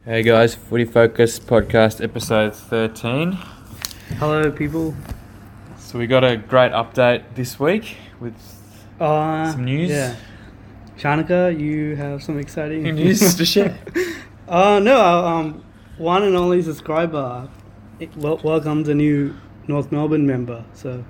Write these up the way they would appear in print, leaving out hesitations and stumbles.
Hey guys, Footy Focus podcast episode 13. Hello, people. So we got a great update this week with some news. Yeah. Shanika, you have some exciting News to share. No, our one and only subscriber welcomed a new North Melbourne member. So,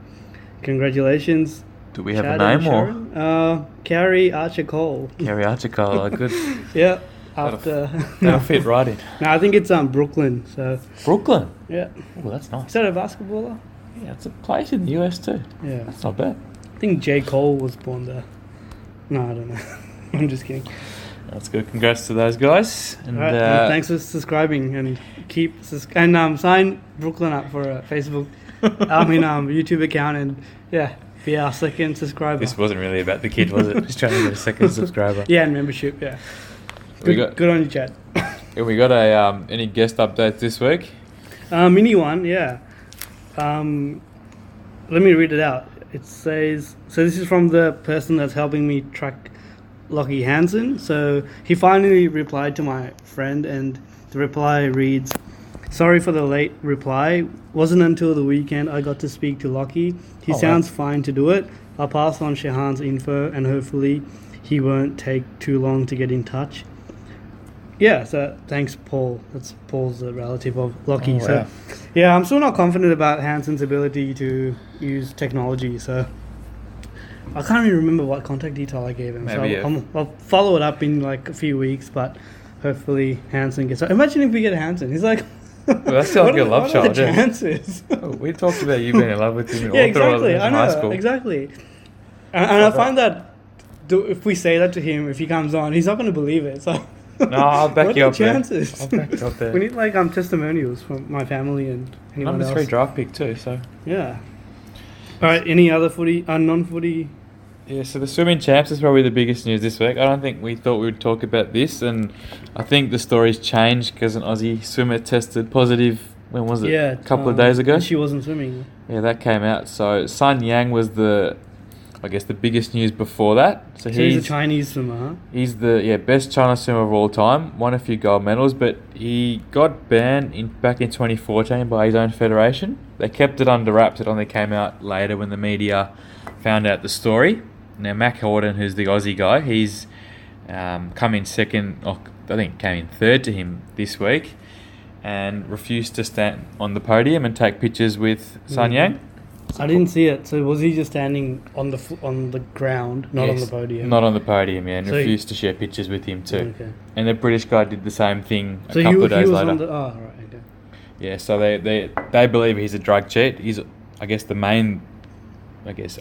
congratulations. Do we have Chad a and name or? Sharon. Carrie Archer Cole. Carrie Archicole, good. Yeah. That'll fit right in. No, I think it's Brooklyn. So Brooklyn? yeah. Oh, that's nice. Is that a basketballer? Yeah, it's a place in the US too. Yeah. That's not bad. I think J. Cole was born there. No, I don't know. I'm just kidding. That's good. Congrats to those guys. And, Right, and thanks for subscribing and sign Brooklyn up for a Facebook, YouTube account and be our second subscriber. This wasn't really about the kid, was it? Just trying to get a second subscriber. Yeah, and membership. Yeah, good on you, Chad. We got a any guest updates this week? Mini one, yeah. Let me read it out. It says, so this is from the person that's helping me track Lockie Hansen. So he finally replied to my friend, and the reply reads, "Sorry for the late reply. Wasn't until the weekend I got to speak to Lockie. He sounds fine to do it. I'll pass on Shahan's info and hopefully he won't take too long to get in touch." Yeah, so thanks, Paul. That's Paul's a relative of Lockie. Oh, so wow. yeah, I'm still not confident about Hansen's ability to use technology. So I can't even remember what contact detail I gave him. Maybe, so I'll follow it up in like a few weeks, but hopefully Hansen gets. Imagine if we get Hansen. He's like, Well, that's still like a love child. What are the chances? Oh, we talked about you being in love with him Yeah, all throughout exactly. I high know, school. exactly. And I find that if we say that to him, if he comes on, he's not going to believe it. So No, I'll back what you are up the there. chances? I'll back you up there. We need like testimonials from my family and anyone Number else. 3 draft pick too, so. Yeah. All right. Any other non-footy? Yeah, so the swimming champs is probably the biggest news this week. I don't think we thought we would talk about this, and I think the story's changed because an Aussie swimmer tested positive, when was it? Yeah, A couple of days ago? She wasn't swimming. Yeah, that came out. So Sun Yang was the biggest news before that. So He's a Chinese swimmer, huh? He's the best China swimmer of all time. Won a few gold medals, but he got banned back in 2014 by his own federation. They kept it under wraps. It only came out later when the media found out the story. Now Mac Horton, who's the Aussie guy, he's come in second. I think came in third to him this week, and refused to stand on the podium and take pictures with Sun Yang. I didn't see it. So was he just standing on the ground, not on the podium? Not on the podium, yeah, and So refused to share pictures with him too. Okay. And the British guy did the same thing So a couple of days he was later. on the. Oh, right. Okay. Yeah, so they believe he's a drug cheat. He's, I guess, the main,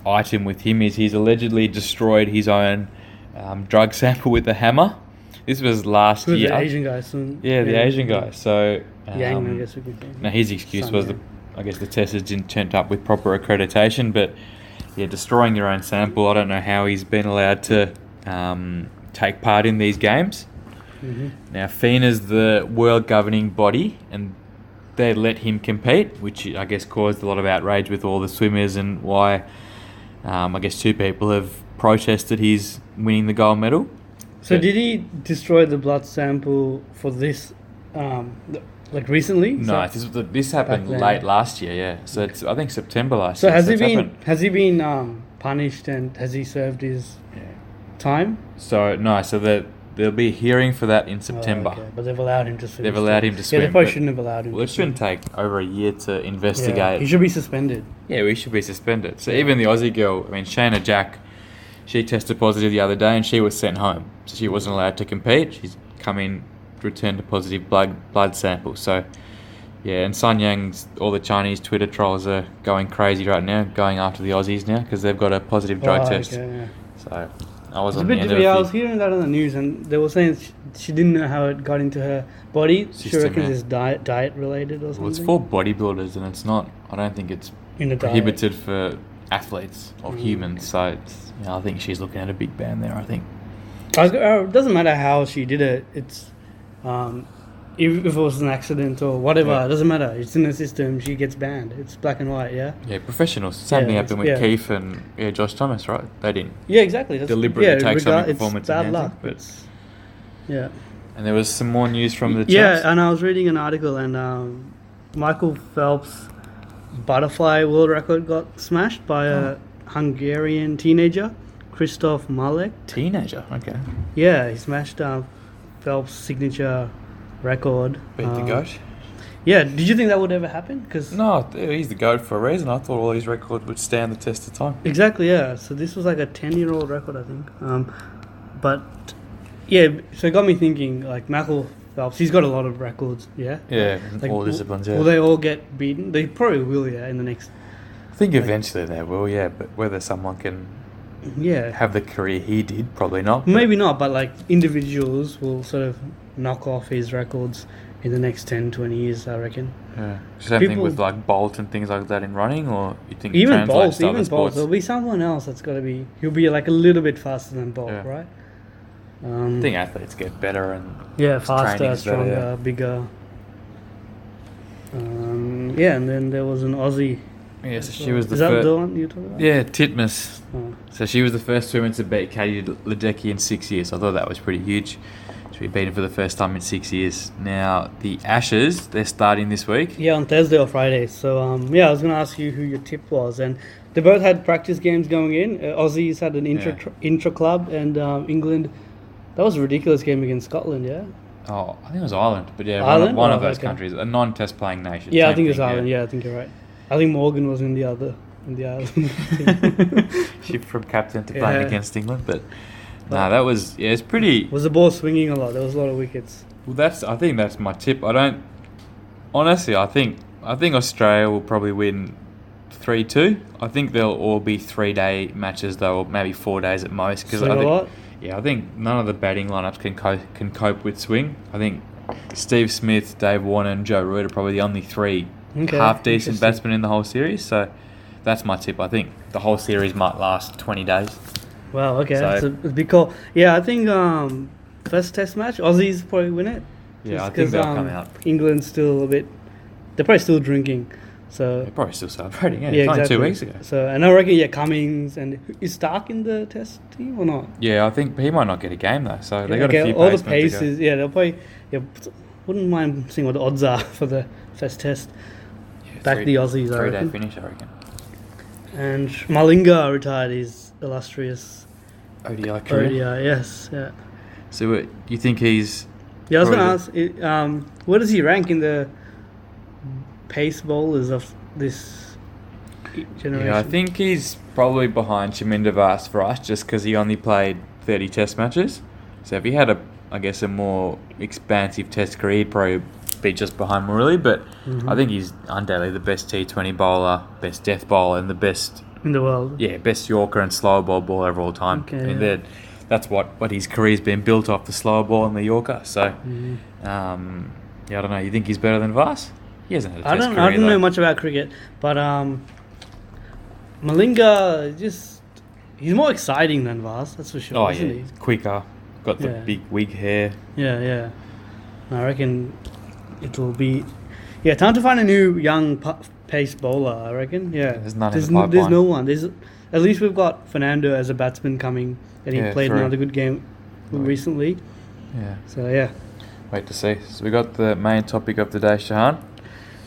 item with him is he's allegedly destroyed his own drug sample with a hammer. This was last Who's year. the Asian guy? The Asian guy. So Yang, I guess we could say. now his excuse Sun was Yang. the testers didn't turn up with proper accreditation, but yeah, destroying your own sample. I don't know how he's been allowed to take part in these games. Mm-hmm. Now, FINA's the world governing body, and they let him compete, which I guess caused a lot of outrage with all the swimmers, and why I guess 2 people have protested his winning the gold medal. So did he destroy the blood sample for this, recently? No, So, this happened back then. late last year, yeah. So it's I think September last year. has he it's been happened. punished, and has he served his time? So no, so there'll be a hearing for that in September. Oh, okay. But they've allowed him to swim. They've allowed him to swim. Yeah, they probably but- shouldn't have allowed him. Well, it to swim. shouldn't take over a year to Yeah, investigate. he should be suspended. Yeah, we should be suspended. So Yeah. even the Aussie girl, Shayna Jack, she tested positive the other day and she was sent home. So she wasn't allowed to compete. She's come in, returned a positive blood sample. So yeah, and Sun Yang's, all the Chinese Twitter trolls are going crazy right now, going after the Aussies now because they've got a positive drug test. Okay, yeah. So I was It's a on the bit end of I it. was hearing that on the news, and they were saying she didn't know how it got into her body. She System, reckons yeah. it's diet related or something. Well, it's for bodybuilders and it's not, I don't think it's in the prohibited for athletes or Mm. humans. So it's, I think she's looking at a big ban there, I think. It doesn't matter how she did it. It's if it was an accident or whatever, Yeah. it doesn't matter. It's in the system. She gets banned. It's black and white. Yeah. Yeah, professionals. Same Yeah, thing happened with yeah. Keith and Josh Thomas, right? They didn't Yeah, exactly. That's, deliberately take something it's performance bad enhancing, luck. but It's, yeah. And there was some more news from the Yeah, chaps. and I was reading an article, and Michael Phelps' butterfly world record got smashed by a Hungarian teenager, Christoph Malek. Teenager, okay. Yeah, he smashed Phelps' signature record. Beat the GOAT. Yeah, did you think that would ever happen? Cause No, he's the GOAT for a reason. I thought all his records would stand the test of time. Exactly, yeah. So this was like a 10-year-old record, I think. But yeah, so it got me thinking, like Michael Phelps, he's got a lot of records, yeah? Yeah, Like, all disciplines, yeah. Will they all get beaten? They probably will, yeah, in the next... I think eventually they will, yeah, but whether someone can Yeah. have the career he did, probably not. Maybe not, but like individuals will sort of knock off his records in the next 10, 20 years, I reckon. Yeah. Same thing People- with like Bolt and things like that in running, or you think it Even translates Bolt, to other even Bolt. sports? There'll be someone else that's got to be... He'll be like a little bit faster than Bolt, Yeah. right? I think athletes get better and Yeah, his faster, training's better, stronger, yeah. bigger. Yeah, and then there was an Aussie. Yeah, so she was the Is that first. the one you're talking about? Yeah, Titmus. Oh. So she was the first woman to beat Katie Ledecky in 6 years. I thought that was pretty huge. To be beaten for the first time in 6 years. Now, the Ashes, they're starting this week. Yeah, on Thursday or Friday. So, yeah, I was going to ask you who your tip was. And they both had practice games going in. Aussies had an intra club, and England, that was a ridiculous game against Scotland, yeah? Oh, I think it was Ireland. But yeah, Ireland? one of Oh, those okay. countries. A non-test playing nation. Yeah, I Same think it's thing, Ireland. Yeah, I think you're right. I think Morgan was in the Ireland team. Shift from captain to Yeah. playing against England. But no, that was, yeah, it's pretty... Was the ball swinging a lot? There was a lot of wickets. Well, I think that's my tip. Honestly, I think Australia will probably win 3-2. I think they'll all be 3-day matches though, or maybe 4 days at most. Swing a lot? Yeah, I think none of the batting lineups can cope with swing. I think Steve Smith, Dave Warner, and Joe Root are probably the only three half decent interesting. batsmen in the whole series. So that's my tip. I think the whole series might last 20 days. Wow, okay. So- That's a big call. Yeah, I think first test match, Aussies probably win it. Yeah, Just I think 'cause, they'll come out. England's still a bit... They're probably still drinking. So They're probably still celebrating. Yeah, yeah, it's only exactly. 2 weeks ago. So, and I reckon, yeah, Cummings and... Is Stark in the test team or not? Yeah, I think he might not get a game though. So they Yeah, got a few all the pacemen to go. paces, yeah, they'll probably... Yeah, wouldn't mind seeing what the odds are for the first test. Yeah, Back the Aussies, I 3-day reckon. finish, I reckon. And Malinga retired his illustrious ODI career. ODI, yes, yeah. So you think he's... Yeah, I was Probably going to ask, where does he rank in the pace bowlers of this generation? Yeah, I think he's probably behind Chaminda Vas for us just because he only played 30 test matches. So if he had a more expansive test career, he'd probably be just behind Murali. But I think he's undoubtedly the best T20 bowler, best death bowler, and the best... in the world. Yeah, best Yorker and slower ball bowler of all time. Okay, I mean, yeah. that's what his career's been built off, the slower ball and the Yorker. So, yeah, I don't know. You think he's better than Vas? He hasn't had a I test don't career, know though. much about cricket, but Malinga he's more exciting than Vas, that's for sure, Oh, isn't yeah, he's quicker. Got the Yeah. big wig hair. he? Yeah. I reckon it'll be time to find a new young pace bowler. I reckon. Yeah, There's none in the there's pipeline. no one. At least we've got Fernando as a batsman coming, and he Yeah, played true. another good game recently. Yeah. So yeah. Wait to see. So we got the main topic of the day, Shahan.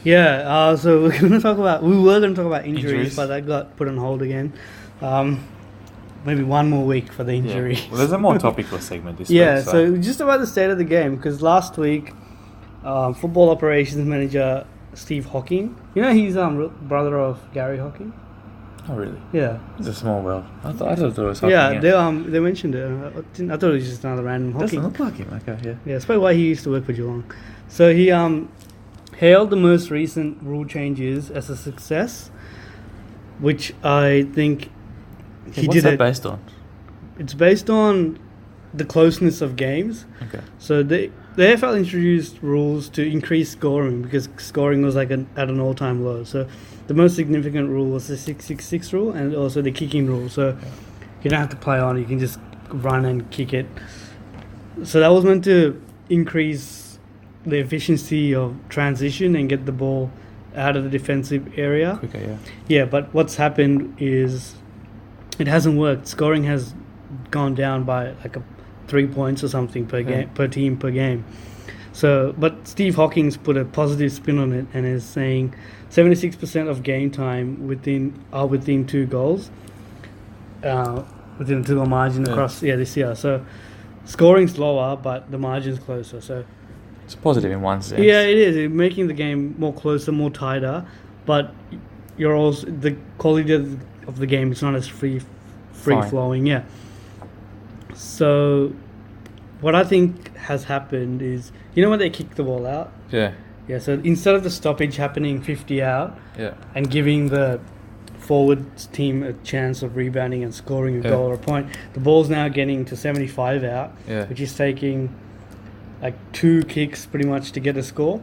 Yeah, so we were going to talk about injuries, Injuries. but that got put on hold again. Maybe one more week for the injuries. Well, there's a more topical segment this Yeah, week. so just about the state of the game, because last week, football operations manager Steve Hawkins, he's brother of Gary Hawkins. Oh, really? Yeah, It's a small world. I thought it was Hawking. yeah. They mentioned it. I thought it was just another random Doesn't Hawkins. look like him. Okay, yeah. Yeah, that's probably why he used to work for Geelong. So he hailed the most recent rule changes as a success, which I think he What's did that it. based on? It's based on the closeness of games. Okay. So the AFL introduced rules to increase scoring because scoring was like at an all-time low. So the most significant rule was the 6-6-6 rule and also the kicking rule. So you don't have to play on; you can just run and kick it. So that was meant to increase the efficiency of transition and get the ball out of the defensive area. Quicker, yeah. Yeah, but what's happened is it hasn't worked. Scoring has gone down by like 3 points or something per game, per team per game. So, but Steve Hawkins put a positive spin on it and is saying 76% of game time within 2 goals, within a 2-goal margin across this year. So, scoring's lower, but the margin's closer. So, it's positive in one sense. yeah, it is. It's making the game more closer, more tighter, but you're also the quality of the game is not as free flowing. Yeah. So, what I think has happened is, when they kick the ball out? Yeah. Yeah, so instead of the stoppage happening 50 out and giving the forward team a chance of rebounding and scoring a goal or a point, the ball's now getting to 75 out, which is taking like 2 kicks pretty much to get a score.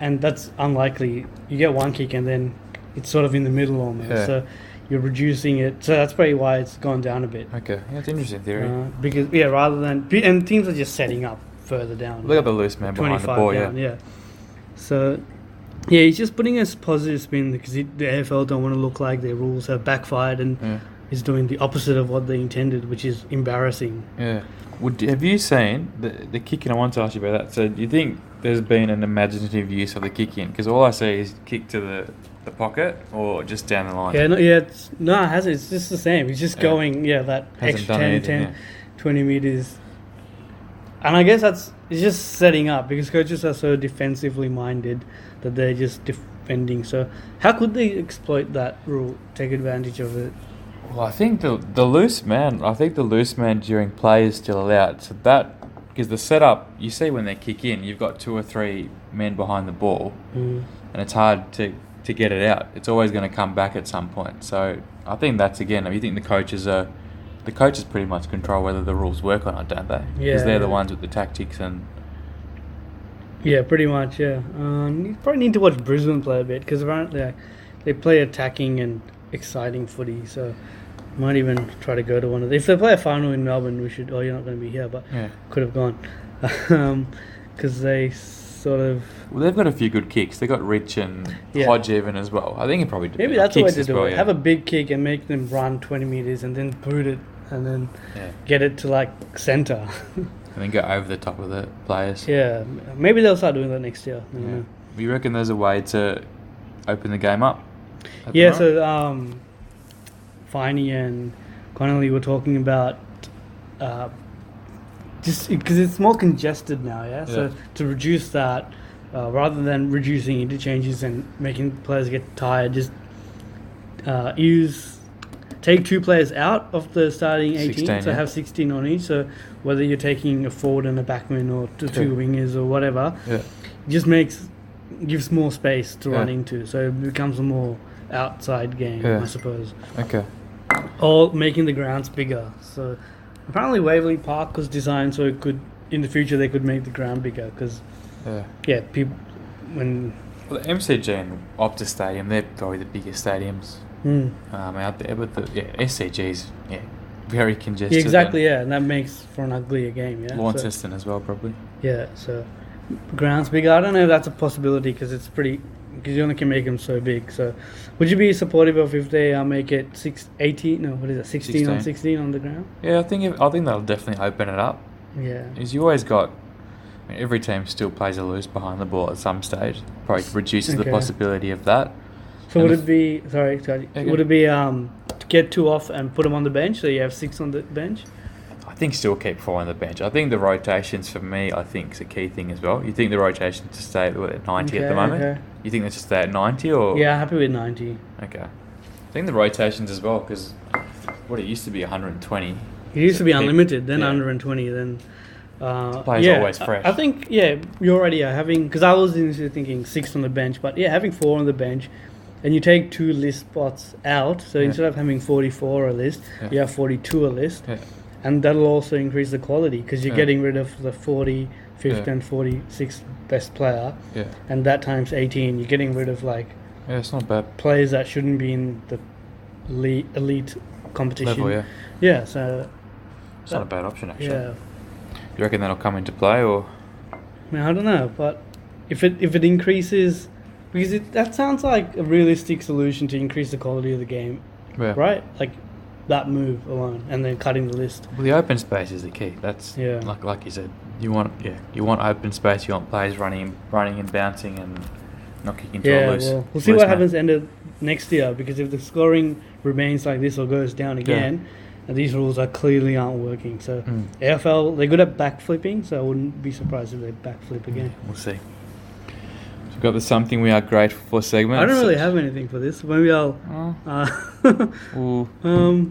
And that's unlikely. You get 1 kick and then it's sort of in the middle almost. Yeah. So you're reducing it. So that's probably why it's gone down a bit. Okay, it's interesting theory. Because rather than and teams are just setting up further down. Look at the loose man behind the ball. Down, So he's just putting a positive spin because the AFL don't want to look like their rules have backfired and is doing the opposite of what they intended, which is embarrassing. Yeah. Have you seen the kick-in? I want to ask you about that. So do you think there's been an imaginative use of the kick-in? Because all I see is kick to the pocket or just down the line. It hasn't. It's just the same. He's just going, that Hasn't extra 10, 20 metres. And I guess it's just setting up because coaches are so defensively minded that they're just defending. So how could they exploit that rule, take advantage of it? Well, I think the loose man during play is still allowed. So that, because the setup, you see when they kick in, you've got 2 or 3 men behind the ball and it's hard to get it out. It's always going to come back at some point. So I think that's, again, you think the coaches pretty much control whether the rules work or not, don't they? Because they're the ones with the tactics and... Yeah, pretty much, you probably need to watch Brisbane play a bit because apparently they play attacking and exciting footy, so might even try to go to one of them. If they play a final in Melbourne, we should... Oh, you're not going to be here, but could have gone. Because they sort of... Well, they've got a few good kicks. They got Rich and Hodge even as well. I think it probably... Maybe that's the way to do it. Have a big kick and make them run 20 metres and then boot it and then get it to centre. And then go over the top of the players. Yeah, maybe they'll start doing that next year. I don't know. You reckon there's a way to open the game up? So Finey and Connolly were talking about just because it's more congested now, So to reduce that, rather than reducing interchanges and making players get tired, just take 2 players out of the starting 18, 16, have 16 on each. So whether you're taking a forward and a backman or 2 wingers or whatever, it just gives more space to run into. So it becomes a more outside game, I suppose. Okay. Or making the grounds bigger. So apparently Waverley Park was designed so it could, in the future, they could make the ground bigger because, people the MCG and Optus Stadium, they're probably the biggest stadiums out there, but the SCG's very congested. Exactly, and that makes for an uglier game. Launceston as well, probably. So grounds bigger. I don't know if that's a possibility because you only can make them so big. So would you be supportive of if they make it 16 on 16 on the ground? Yeah, I think that'll definitely open it up. Yeah, because you always got. Every team still plays a loose behind the ball at some stage. Probably reduces the possibility of that. So would it be to get 2 off and put them on the bench so you have 6 on the bench? I think still keep 4 on the bench. I think the rotations for me, is a key thing as well. You think the rotations to stay at 90 at the moment? Okay. You think they should stay at 90 or? Yeah, happy with 90. Okay. I think the rotations as well because what it used to be 120. It used to be unlimited, then 120, then. Players always fresh. I think you're already having, because I was initially thinking 6 on the bench, but having 4 on the bench, and you take 2 list spots out. So instead of having 44 a list, you have 42 a list, and that'll also increase the quality because you're getting rid of the 45th and 46th best player, and that times 18, you're getting rid of it's not bad players that shouldn't be in the elite competition level. So it's not a bad option actually. Do you reckon that'll come into play or? I don't know, but if it increases, because that sounds like a realistic solution to increase the quality of the game, right? that move alone, and then cutting the list. Well, the open space is the key. That's like you said. You want open space. You want players running and bouncing and not kicking to loose. Well, we'll see what happens end of next year, because if the scoring remains like this or goes down again, these rules clearly aren't working. So AFL, they're good at backflipping, so I wouldn't be surprised if they backflip again. We'll see. We've got the something we are grateful for segment. I don't really have anything for this. Maybe I'll.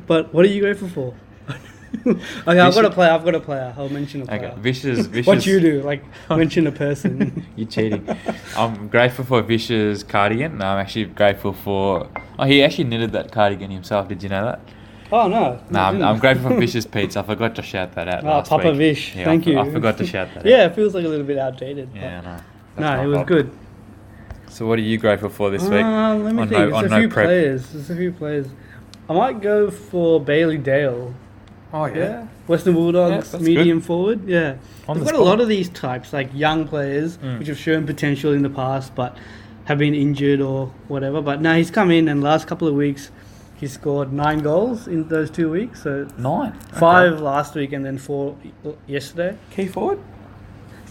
But what are you grateful for? Okay, I've got a player. I'll mention a player. Okay, Vicious. What you do, mention a person. You're cheating. I'm grateful for Vicious' cardigan. No, I'm actually grateful for... Oh, he actually knitted that cardigan himself. Did you know that? Oh, no. No, I'm grateful for Vicious Pizza. I forgot to shout that out last Papa week. Vish. Yeah, Thank you. I forgot to shout that out. Yeah, it feels like a little bit outdated. Yeah, no, it was good. So what are you grateful for this week? Let me think. There's a few players. I might go for Bailey Dale. Oh, yeah. Western Bulldogs, medium forward. Yeah. They've got a lot of these types, like young players, which have shown potential in the past, but have been injured or whatever. But now he's come in, and last couple of weeks, he scored 9 goals in those 2 weeks. So 9? 5 last week and then 4 yesterday. Key forward?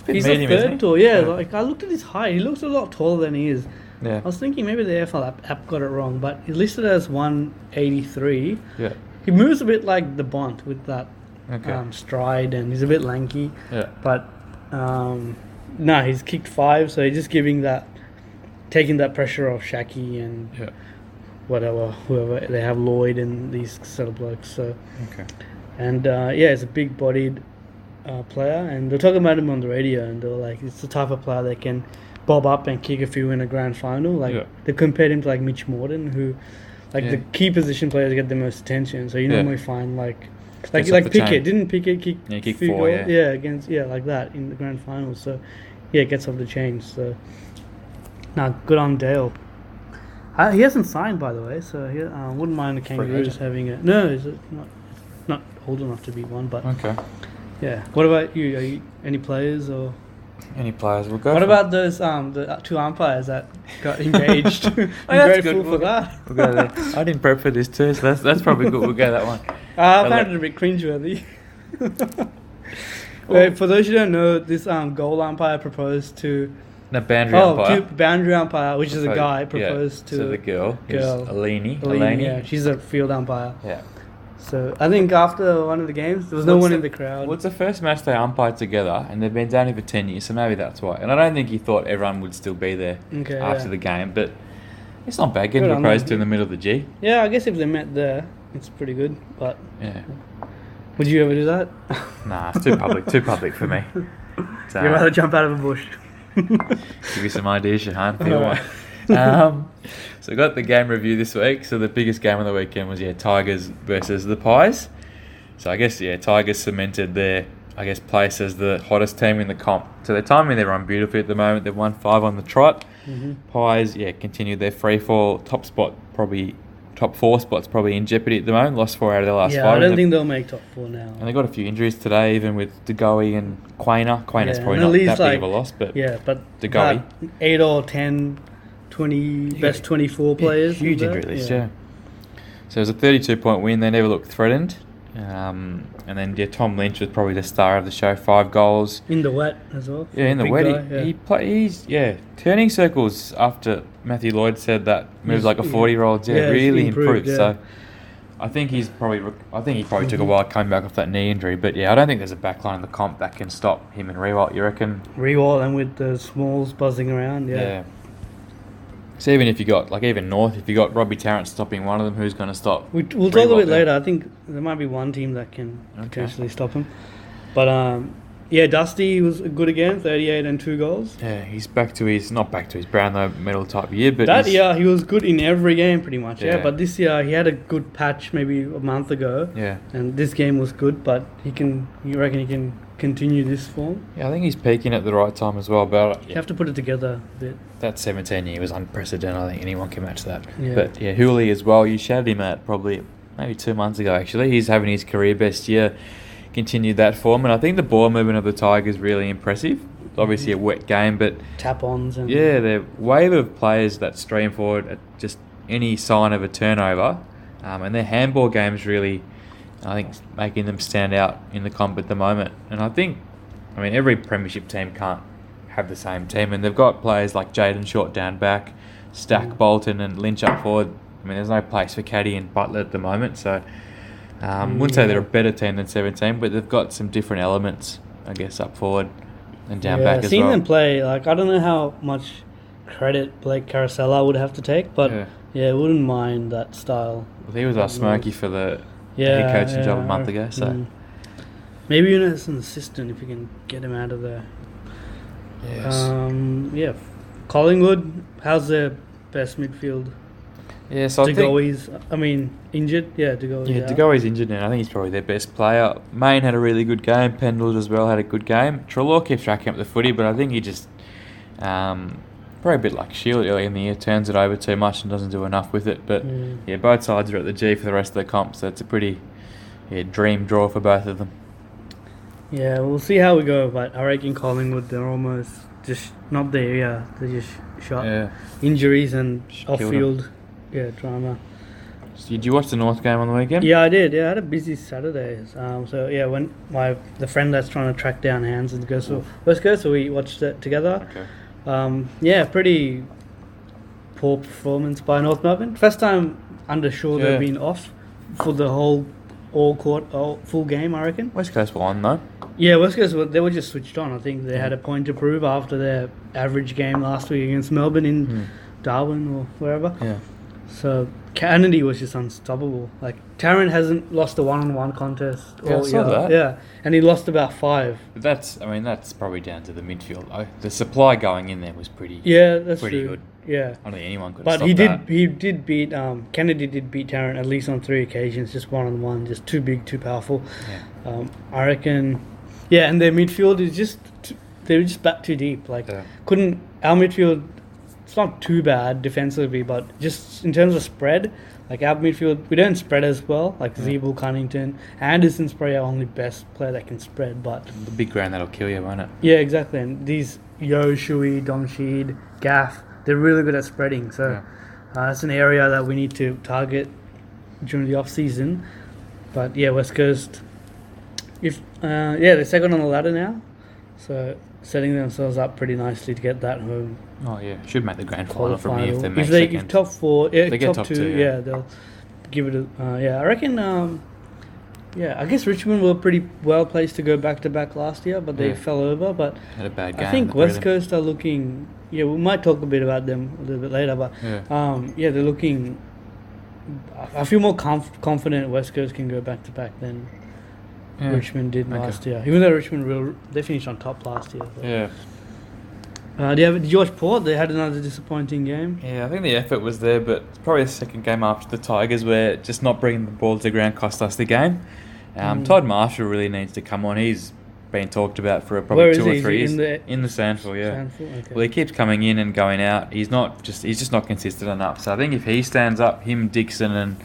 He's a third tall. Yeah, I looked at his height. He looks a lot taller than he is. Yeah. I was thinking maybe the AFL app got it wrong, but he's listed as 183. Yeah. He moves a bit like the Bont with that stride, and he's a bit lanky. Yeah. But no, he's kicked 5, so he's just taking that pressure off Shaki and whoever they have, Lloyd and these sort of blokes. So and he's a big-bodied player, and they're talking about him on the radio, and they're like, it's the type of player that can bob up and kick a few in a grand final. They compared him to Mitch Morton, who the key position players get the most attention. So you normally find like Pickett. Didn't Pickett kick 4 goals? Against like that in the grand final. So it gets off the chain. So good on Dale. He hasn't signed, by the way, so wouldn't mind the Kangaroos having a... No, is it not old enough to be one, but... Okay. Yeah. What about you? Are you any players or... Any players will go. What about those the 2 umpires that got engaged? I'm grateful for that. We'll go there. I didn't prep for this too, so that's probably good. We'll go that one. I found it a bit cringeworthy. For those who don't know, this goal umpire proposed to... The boundary umpire. Boundary umpire, which is a guy, proposed to... So the girl. Eleni, yeah. She's a field umpire. Yeah. So I think after one of the games, there was no one in the crowd. Well, it's the first match they umpired together, and they've been down here for 10 years, so maybe that's why. And I don't think he thought everyone would still be there after the game, but it's not bad getting proposed to in the middle of the G. Yeah, I guess if they met there, it's pretty good, but... Yeah. Would you ever do that? Nah, it's too public for me. So, you'd rather jump out of a bush. Give you some ideas, Shahan, if you want. So we got the game review this week. So the biggest game of the weekend was Tigers versus the Pies. So I guess Tigers cemented their place as the hottest team in the comp. So they're timing their run beautifully at the moment. They've won 5 on the trot. Pies continued their free fall. Top 4 spots probably in jeopardy at the moment. Lost 4 out of their last 5. I don't think they'll make top 4 now. And they got a few injuries today, even with DeGoey and Quainer. Quainer's probably not that big of a loss, but DeGoey. 8 or 10, 20 best 24 players. Huge injury list, So it was a 32-point win. They never looked threatened. And then Tom Lynch was probably the star of the show. 5 goals in the wet as well. Yeah, in the wet. He's turning circles after Matthew Lloyd said that moves like a 40-year-old. Really improved. So I think he probably took a while coming back off that knee injury. But I don't think there's a backline in the comp that can stop him and Riewoldt. You reckon? Riewoldt, and with the Smalls buzzing around. Yeah. So even if you got, even North, if you got Robbie Tarrant stopping one of them, who's going to stop? We'll talk a bit later. I think there might be one team that can potentially stop him. But, Dusty was good again, 38 and 2 goals. Yeah, he's not back to his Brownlow medal type year, but... That year, he was good in every game pretty much, But this year, he had a good patch maybe a month ago. Yeah. And this game was good, but you reckon he can continue this form? Yeah, I think he's peaking at the right time as well, but... You have to put it together a bit. That 17 year was unprecedented. I think anyone can match that. Yeah. But, Hooley as well, you shouted him at probably maybe 2 months ago, actually. He's having his career best year. Continued that form, and I think the ball movement of the Tigers really impressive. Obviously a wet game, but tap-ons and their wave of players that stream forward at just any sign of a turnover And their handball game's really, I think, making them stand out in the comp at the moment. And I think, every premiership team can't have the same team, and they've got players like Jaden Short down back, Stack, Bolton and Lynch up forward. There's no place for Caddy and Butler at the moment, so wouldn't say they're a better team than 17, but they've got some different elements, I guess, up forward and down back as well. Seeing them play, I don't know how much credit Blake Caracella would have to take, but wouldn't mind that style. Well, he was our Smoky for the head coaching job a month ago, so maybe even as an assistant if you can get him out of there. Yes. Collingwood, how's their best midfield? Yeah, so De Goey's, injured. Yeah, De Goey's out. De Goey's injured now. I think he's probably their best player. Main had a really good game. Pendles as well had a good game. Treloar keeps tracking up the footy, but I think he just, probably a bit like Shield early in the year, turns it over too much and doesn't do enough with it. But both sides are at the G for the rest of the comp, so it's a pretty dream draw for both of them. Yeah, we'll see how we go, but I reckon Collingwood, they're almost just not there, They're just shot. Yeah. Injuries and off-field drama. So did you watch the North game on the weekend? Yeah, I did. Yeah, I had a busy Saturday. When the friend that's trying to track down Hansen goes to West Coast, so we watched it together. Okay. Pretty poor performance by North Melbourne. First time under Shaw they've been off for the whole full game, I reckon. West Coast won though. Yeah, West Coast, they were just switched on. I think they had a point to prove after their average game last week against Melbourne in Darwin or wherever. Yeah. So Kennedy was just unstoppable. Like Tarrant hasn't lost a one-on-one contest. Yeah, I saw that. Yeah, and he lost about 5. But that's probably down to the midfield. The supply going in there was pretty. Yeah, that's pretty true. good. Yeah, I don't think anyone could. But stop he that. did beat Kennedy did beat Tarrant at least on 3 occasions, just one-on-one, just too big, too powerful. Yeah. I reckon. Yeah, and their midfield is just they were just back too deep. Our midfield. It's not too bad defensively, but just in terms of spread, our midfield, we don't spread as well. Zeeble, Cunnington, Anderson's probably our only best player that can spread. But the big ground that'll kill you, won't it? Yeah, exactly. And these Shui, Dom Sheed, Gaff, they're really good at spreading. So that's an area that we need to target during the off season. But West Coast, they're second on the ladder now, so setting themselves up pretty nicely to get that home. Oh yeah, should make the grand final from here if they make second. second. Top 4, they get top 2, 2, they'll give it a. I reckon. I guess Richmond were pretty well placed to go back to back last year, but they fell over. But had a bad game. I think West Coast are looking. Yeah, we might talk a bit about them a little bit later, but they're looking. I feel more confident West Coast can go back to back than Richmond did last year. Even though Richmond they finished on top last year. So. Yeah. Did you watch Port? They had another disappointing game. Yeah, I think the effort was there, but it's probably the second game after the Tigers where just not bringing the ball to the ground cost us the game. Todd Marshall really needs to come on. He's been talked about for probably 2 or 3 years. In the Sandful, yeah. Okay. Well, he keeps coming in and going out. He's just not consistent enough. So I think if he stands up, him, Dixon and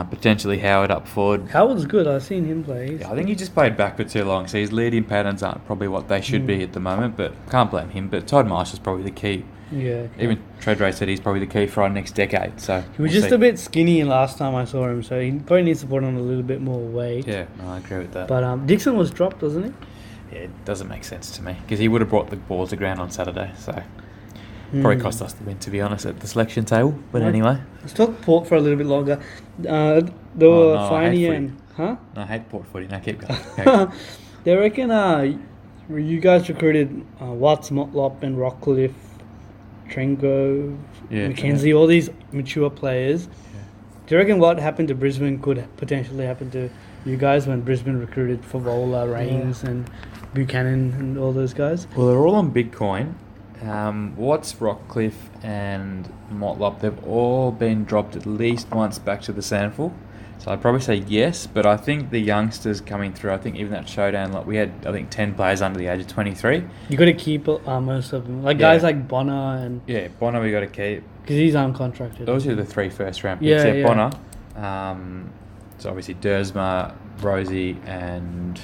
potentially Howard up forward. Howard's good. I've seen him play. I think he just played back for too long, so his leading patterns aren't probably what they should be at the moment, but can't blame him. But Todd Marshall's probably the key. Yeah. Okay. Even Treadray said he's probably the key for our next decade. So he was a bit skinny last time I saw him, so he probably needs to put on a little bit more weight. Yeah, I agree with that. But Dixon was dropped, wasn't he? Yeah, it doesn't make sense to me because he would have brought the ball to ground on Saturday, so probably cost us the win, to be honest, at the selection table. But anyway, let's talk Port for a little bit longer. There were Finey and No, I hate Port footy. No, keep going. They reckon you guys recruited Watts, Motlop, and Rockcliffe, Trengo, Mackenzie, all these mature players. Yeah. Do you reckon what happened to Brisbane could potentially happen to you guys when Brisbane recruited Favola, Rains, and Buchanan, and all those guys? Well, they're all on Bitcoin. Watts, Rockcliffe, and Motlop, they've all been dropped at least once back to the Sandful. So I'd probably say yes, but I think the youngsters coming through, I think even that showdown, we had, 10 players under the age of 23. You got to keep most of them. Guys like Bonner and... Yeah, Bonner we got to keep. Because he's uncontracted. Those are the 3 first-round picks. Yeah, Bonner. So obviously Dersma, Rosie, and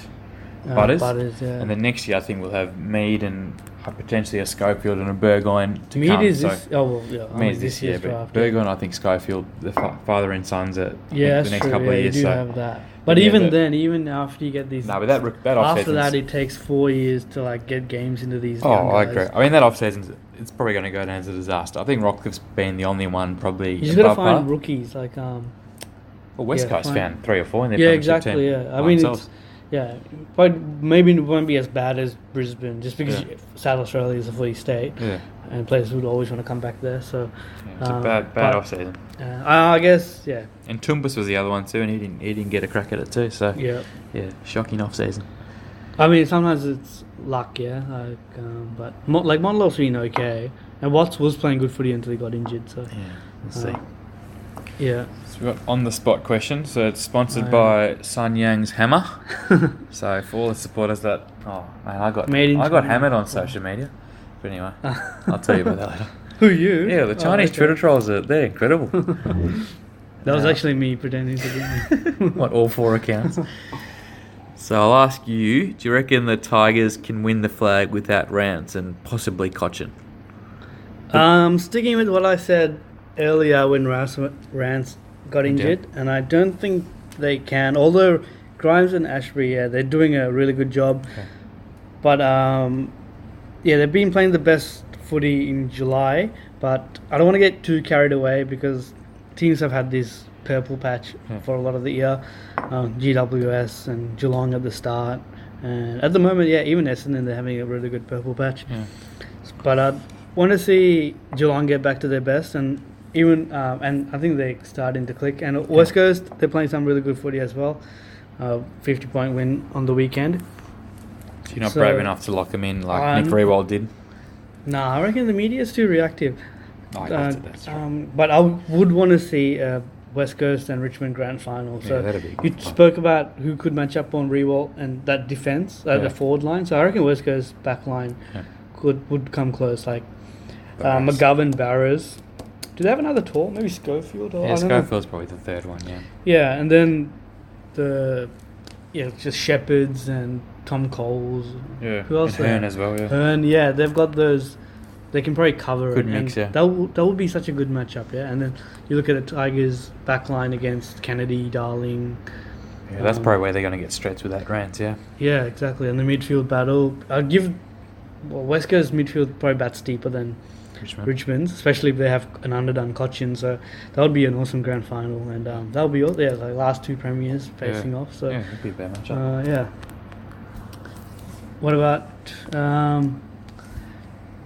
Butters. Butters, yeah. And then next year I think we'll have Mead and potentially a Schofield and a Burgoyne to Mead come. is So this. Oh well, yeah. Mead is this year, but draft. Burgoyne, I think Schofield, the father and sons at Yeah, the that's next true. couple Yeah, of you years. do So have that. But even after you get these, no, but that after off-season's... that, it takes 4 years to like get games into these. Oh, young I guys. agree. I mean, that off-season's, it's probably going to go down as a disaster. I think Rockcliffe's been the only one probably You just got to above find par. rookies like Well, West yeah, Coast fine. found 3 or 4 in their Yeah, premiership exactly. team Yeah, I by mean, themselves. but maybe it won't be as bad as Brisbane, just because Yeah. South Australia is a footy state, Yeah, and players would always want to come back there. So it's a bad but, off-season. I guess, yeah, And Tumbus was the other one too, and he didn't get a crack at it too. So yeah. shocking off-season. I mean, sometimes it's luck, yeah. But like Montlov's been okay, and Watts was playing good footy until he got injured. So Yeah, we'll see. yeah. So we've got on-the-spot question. So it's sponsored Oh, by Sun Yang's Hammer. So for all the supporters that... Oh, man, I got China. hammered on social media. But anyway, I'll tell you about that later. Who you? Yeah, the Chinese Twitter trolls, they're incredible. That was actually me pretending to be. What, all 4 accounts? So I'll ask you, do you reckon the Tigers can win the flag without Rance and possibly Cochin? Sticking with what I said earlier when Rance got injured, and I don't think they can. Although Grimes and Ashbury, they're doing a really good job. Okay. But they've been playing the best footy in July. But I don't want to get too carried away because teams have had this purple patch for a lot of the year. GWS and Geelong at the start, and at the moment, even Essendon, they're having a really good purple patch. Yeah. But I want to see Geelong get back to their best, and even and I think they're starting to click. And West Coast, they're playing some really good footy as well. 50-point win on the weekend. So you're not brave enough to lock them in like Nick Riewoldt did? Nah, I reckon the media is too reactive. That's right. But I would want to see West Coast and Richmond grand final. So that'd be you good. spoke about who could match up on Riewoldt and that defense, the forward line. So I reckon West Coast back line would come close. Like McGovern, Barrows. Do they have another tall? Maybe Schofield? Or, I don't know. Schofield's probably the third one, Yeah, and then just Shepherds and Tom Coles. Yeah. Who else? And Hearn as well, yeah. Hearn, they've got those. They can probably cover Good it. mix, and that would be such a good matchup, And then you look at the Tigers back line against Kennedy, Darling. Yeah, that's probably where they're going to get stretched with that Rance, yeah. Yeah, exactly. And the midfield battle, I'd give West Coast midfield probably bats deeper than Richmond's, especially if they have an underdone Cochin. So that would be an awesome grand final, and that would be all. Yeah, like last 2 premiers facing off. So it'd be a bad matchup. What about?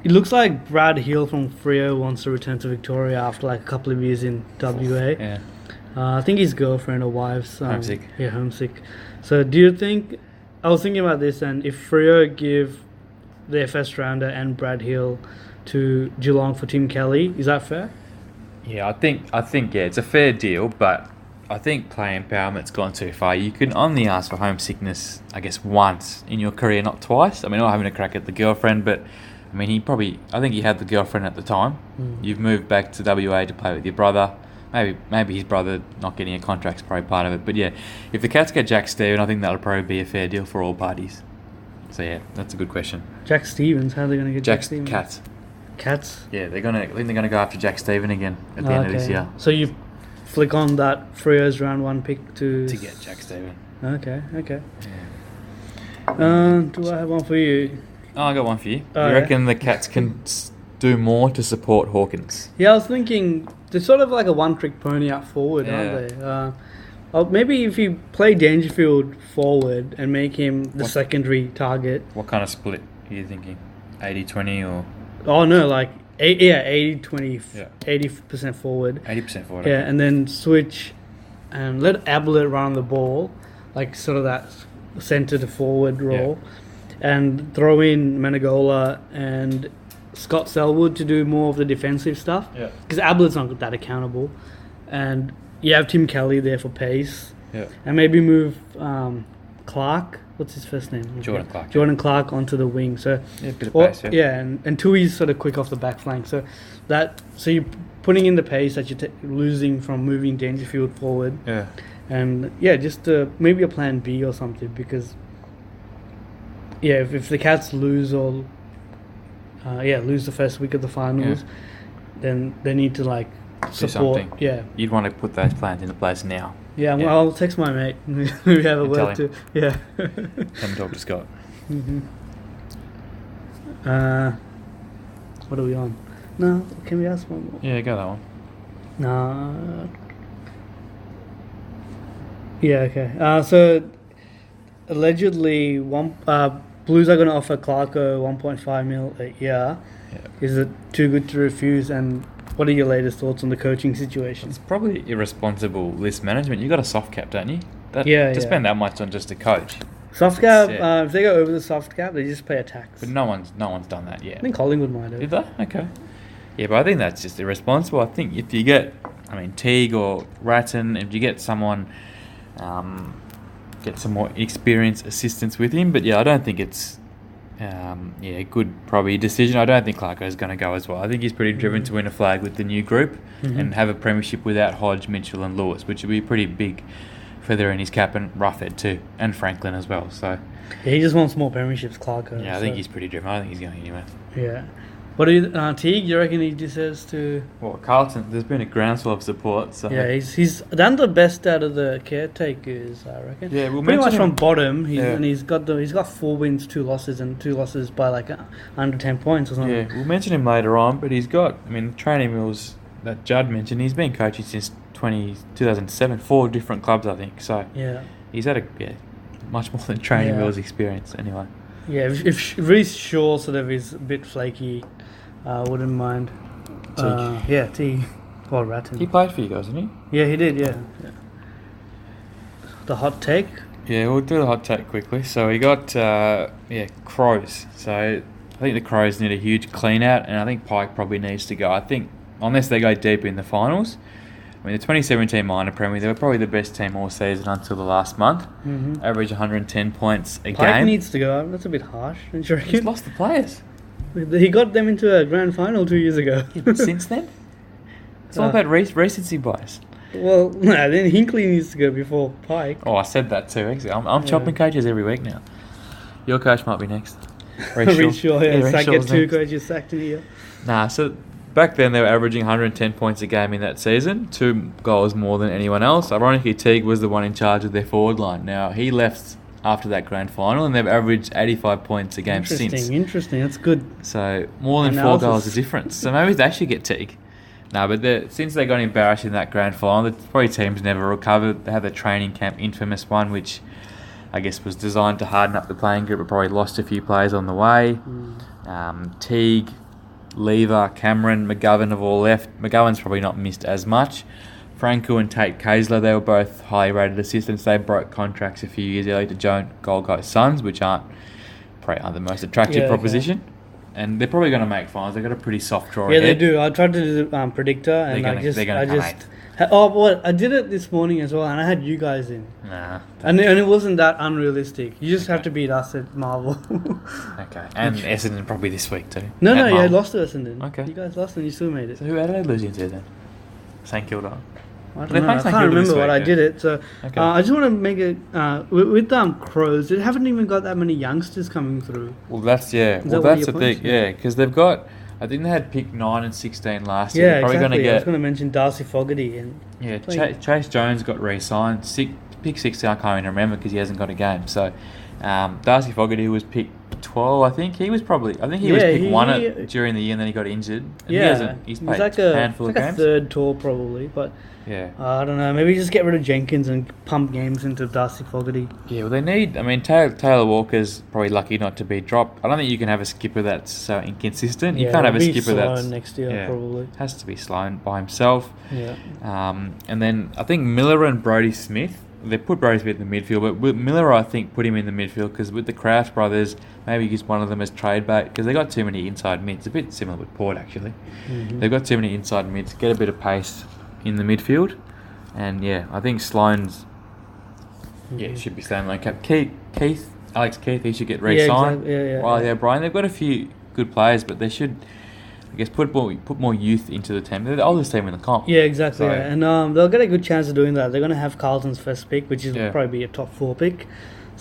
It looks like Brad Hill from Freo wants to return to Victoria after like a couple of years in WA. Yeah. I think his girlfriend or wife's homesick. Yeah, homesick. So do you think? I was thinking about this, and if Freo give their first rounder and Brad Hill to Geelong for Tim Kelly, is that fair? Yeah, I think it's a fair deal, but I think play empowerment's gone too far. You can only ask for homesickness, I guess, once in your career, not twice. I mean, not having a crack at the girlfriend, but I mean, I think he had the girlfriend at the time. You've moved back to WA to play with your brother. Maybe his brother not getting a contract's probably part of it. But yeah, if the Cats get Jack Stephen, I think that'll probably be a fair deal for all parties. So yeah, that's a good question. Jack Stevens, how are they going to get Jack Stevens? Cats? Yeah, I think they're gonna go after Jack Stephen again at the end of this year. So you flick on that Freo's round 1 pick to get Jack Stephen. Okay. Yeah. Do I have one for you? Oh, I got one for you. You reckon the Cats can do more to support Hawkins? Yeah, I was thinking they're sort of like a one-trick pony out forward, aren't they? Maybe if you play Dangerfield forward and make him the secondary target. What kind of split are you thinking? 80-20 or? Oh no, like 80-20, 80% forward. 80% forward. Yeah, and then switch and let Ablett run the ball, like sort of that centre to forward role, and throw in Menegola and Scott Selwood to do more of the defensive stuff. Yeah. Because Ablett's not that accountable, and you have Tim Kelly there for pace. Yeah. And maybe move Clark. What's his first name? Jordan Clark onto the wing. So a bit of pace, and Tui's sort of quick off the back flank. So you're putting in the pace that you're losing from moving Dangerfield forward. Yeah. And just maybe a plan B or something, because if the Cats lose or lose the first week of the finals, then they need to like support. something. Yeah, You'd want to put those plans into place now. yeah. Well, I'll text my mate. We have a And tell word too. Yeah. Come talk to Scott. Mm-hmm. What are we on? No, can we ask one more? Yeah, go that one. No. Yeah, okay. So, allegedly, Blues are going to offer Clarko 1.5 mil a year. Yeah. Is it too good to refuse? And what are your latest thoughts on the coaching situation? It's probably irresponsible list management. You got a soft cap, don't you? Yeah. spend that much on just a coach. Soft cap, Yeah. if they go over the soft cap, they just pay a tax. But no one's done that I yet. think Collingwood might have. Did they? Okay. Yeah, but I think that's just irresponsible. I think if you get, Teague or Ratton, if you get someone, get some more experienced assistance with him. But yeah, I don't think it's, a good probably decision. I don't think Clarko is going to go as well. I think he's pretty driven to win a flag with the new group and have a premiership without Hodge, Mitchell and Lewis, which would be a pretty big feather in his cap, and Roughhead too, and Franklin as well. So Yeah, he just wants more premierships, Clarko. yeah, I think he's pretty driven. I don't think he's going anywhere. Yeah. What do you, Teague, you reckon he deserves to... Well, Carlton, there's been a groundswell of support. So Yeah, he's done the best out of the caretakers, I reckon. Yeah, we'll pretty much mention from him. bottom. Yeah. And he's got 4 wins, 2 losses, and 2 losses by like under 10 points or something. Yeah, we'll mention him later on, but he's got, training wheels that Judd mentioned. He's been coaching since 2007, 4 different clubs, I think. So Yeah. he's had much more than training wheels experience anyway. Yeah, if Reece Shaw sort of is a bit flaky, wouldn't mind. Teague. Teague. Or Ratton. He played for you guys, didn't Yeah, he did, yeah. The hot take? he? Yeah, we'll do the hot take quickly. So we got, Crows. So I think the Crows need a huge clean out, and I think Pike probably needs to go. I think, unless they go deep in the finals, the 2017 minor Premier, they were probably the best team all season until the last month. Mm-hmm. Average 110 points a Pike game. needs to go. That's a bit harsh, don't you He's reckon? lost the players. He got them into a grand final 2 years ago. Yeah, but since then, it's all about recency bias. Well, no, then Hinkley needs to go before Pike. Oh, I said that too. Actually, I'm chopping coaches every week now. Your coach might be next. Reece Shaw, yeah. Reece Sack Shaw's get 2 next. coaches sacked in a year. Nah, so back then they were averaging 110 points a game in that season, 2 goals more than anyone else. Ironically, Teague was the one in charge of their forward line. Now, he left after that grand final, and they've averaged 85 points a game since. Interesting. That's good. So more than 4 Analysis. goals of difference. So maybe they should get Teague. No, but since they got embarrassed in that grand final, the probably teams never recovered. They had the training camp infamous one, which I guess was designed to harden up the playing group, but probably lost a few players on the way. Teague, Lever, Cameron, McGovern have all left. McGovern's probably not missed as much. Franco and Tate Kaysler, they were both highly rated assistants. They broke contracts a few years earlier to Gold Coast Suns, which aren't the most attractive proposition. And they're probably going to make finals. They've got a pretty soft draw ahead. Yeah, they do. I tried to do the predictor, and They're gonna come eighth. I did it this morning as well, and I had you guys in. Nah. And it wasn't that unrealistic. You just have to beat us at Marvel. Okay. And Essendon probably this week too. No, At you Marvel. lost to Essendon. Okay. You guys lost and you still made it. So who Adelaide losing to then? St Kilda. I They don't know. play I St can't Kilda remember this what week, I yeah. did it. So Okay. I just want to make it with Crows. They haven't even got that many youngsters coming through. Well, that's that Well, one of that's the your thing. points? Yeah, because they've got. I think they had pick 9 and 16 last year. Yeah, They're probably exactly. going to I was get. going to mention Darcy Fogarty and Chase Jones got re-signed. Pick 16, I can't even remember because he hasn't got a game. So, Darcy Fogarty, who was picked 12, I think he was picked 1 during the year, and then he got injured. And he's played like a handful of a games. third tour probably, but Yeah. I don't know. Maybe just get rid of Jenkins and pump games into Darcy Fogarty. Yeah, well, they need. Taylor Walker's probably lucky not to be dropped. I don't think you can have a skipper that's so inconsistent. You can't have a it'll be skipper that's Sloan next year probably. has to be Sloan by himself. Yeah. And then I think Miller and Brodie Smith. They put Brodie Smith in the midfield, but with Miller, I think, put him in the midfield because with the Kraft brothers, maybe use one of them as trade bait because they got too many inside mids. A bit similar with Port actually. Mm-hmm. They've got too many inside mids. Get a bit of pace in the midfield. And yeah, I think Sloane's should be staying like cap. Alex Keith, he should get re-signed. Exactly. O'Brien, they've got a few good players, but they should, I guess, put more youth into the team. They're the oldest team in the comp. Yeah, exactly. So- And they'll get a good chance of doing that. They're going to have Carlton's first pick, which is probably be a top 4 pick.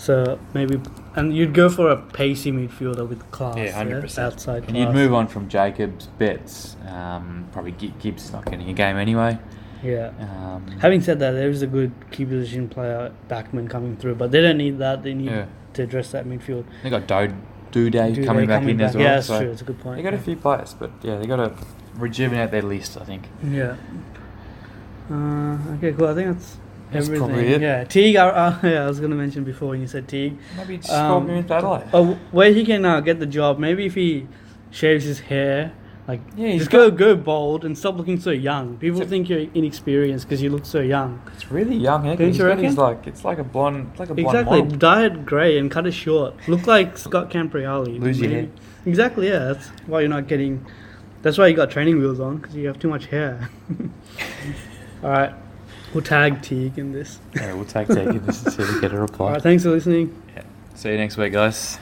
So maybe, and you'd go for a pacey midfielder with class. Yeah, 100%. Outside And class. you'd move on from Jacobs, Betts, probably Gibbs not getting a game anyway. Yeah. Um, Having said that, there is a good key position player, backman, coming through, but they don't need that. They need to address that midfield. They got Duday coming back in as well. Yeah, that's so true. That's a good point. they got a few players, but yeah, they got to rejuvenate their list, I think. Yeah. Okay, cool. I think that's everything. Probably it. Yeah, Teague. Yeah, I was going to mention before when you said Teague. Maybe just swap him into Adelaide. Where he can get the job. Maybe if he shaves his hair, he's just go bald and stop looking so young. People think you're inexperienced because you look so young. It's really young, eh? Don't you reckon? It's like a blonde, blonde Exactly. model. Dye it grey and cut it short. Look like Scott Campriali. Lose your hair. Exactly. Yeah. That's why you're not getting. That's why you got training wheels on, because you have too much hair. All right. We'll tag Teague in this. Yeah, we'll tag Teague in this and see if we get a reply. All right. Thanks for listening. Yeah. See you next week, guys.